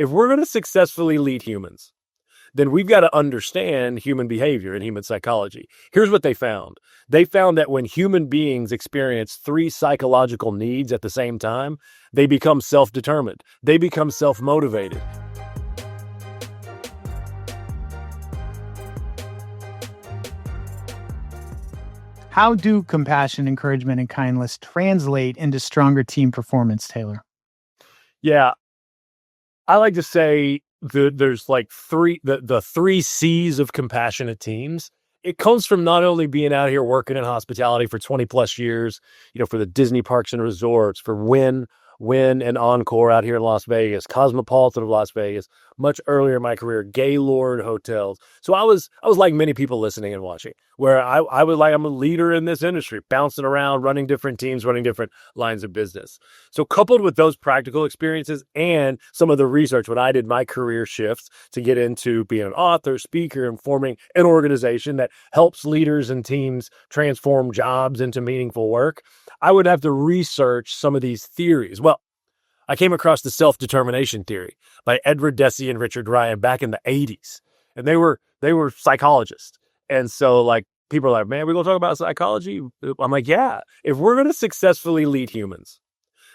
if we're going to successfully lead humans, then we've got to understand human behavior and human psychology. Here's what they found. They found that when human beings experience three psychological needs at the same time, they become self-determined. They become self-motivated. How do compassion, encouragement, and kindness translate into stronger team performance, Taylor? Yeah, I like to say there's like the three C's of compassionate teams. It comes from not only being out here working in hospitality for 20 plus years, for the Disney parks and resorts, for Wynn and Encore out here in Las Vegas, Cosmopolitan of Las Vegas, much earlier in my career, Gaylord hotels. So I was like many people listening and watching, where I was like, I'm a leader in this industry, bouncing around, running different teams, running different lines of business. So coupled with those practical experiences and some of the research, when I did my career shifts to get into being an author, speaker, and forming an organization that helps leaders and teams transform jobs into meaningful work, I would have to research some of these theories. Well, I came across the self-determination theory by Edward Deci and Richard Ryan back in the 80s. And they were psychologists. And so like people are like, man, we're going to talk about psychology? I'm like, yeah, if we're going to successfully lead humans,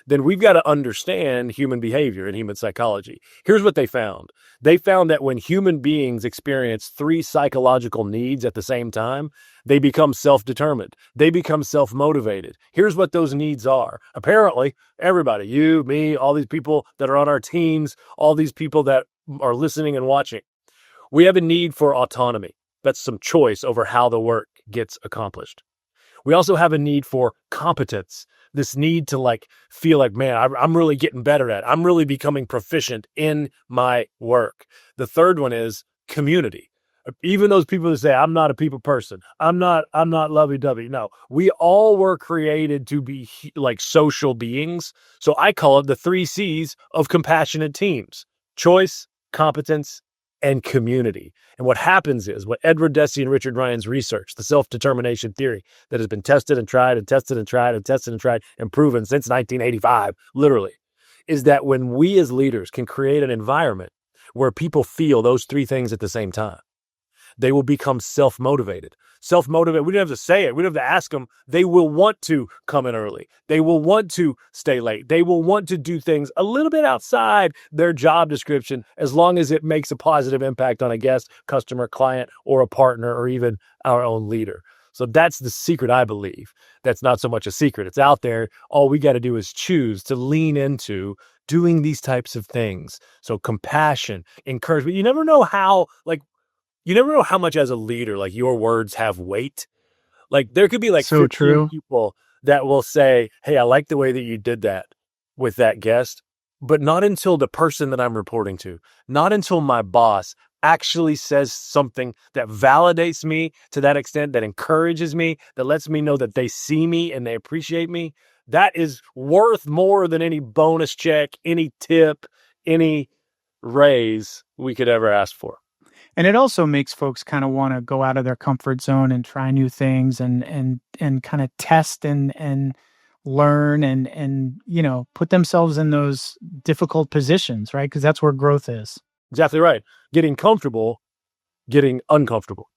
then we've got to understand human behavior and human psychology. Here's what they found. They found that when human beings experience three psychological needs at the same time, they become self-determined. They become self-motivated. Here's what those needs are. Apparently, everybody, you, me, all these people that are on our teams, all these people that are listening and watching, we have a need for autonomy. That's some choice over how the work gets accomplished. We also have a need for competence, this need to feel like, man, I'm really getting better at it. I'm really becoming proficient in my work. The third one is community. Even those people that say, I'm not a people person, I'm not lovey-dovey. No, we all were created to be like social beings. So I call it the three C's of compassionate teams: choice, competence, and community. And what happens is what Edward Deci and Richard Ryan's research, the self-determination theory that has been tested and tried and tested and tried and tested and tried and proven since 1985, literally, is that when we as leaders can create an environment where people feel those three things at the same time, they will become self-motivated. Self-motivated, we don't have to say it. We don't have to ask them. They will want to come in early. They will want to stay late. They will want to do things a little bit outside their job description as long as it makes a positive impact on a guest, customer, client, or a partner, or even our own leader. So that's the secret, I believe. That's not so much a secret. It's out there. All we got to do is choose to lean into doing these types of things. So compassion, encouragement. You never know how much as a leader, your words have weight. There could be so 15 true people that will say, hey, I like the way that you did that with that guest, but not until the person that I'm reporting to, not until my boss actually says something that validates me to that extent, that encourages me, that lets me know that they see me and they appreciate me. That is worth more than any bonus check, any tip, any raise we could ever ask for. And it also makes folks kind of want to go out of their comfort zone and try new things and kind of test and learn and put themselves in those difficult positions, right? Because that's where growth is. Exactly right. Getting comfortable, getting uncomfortable.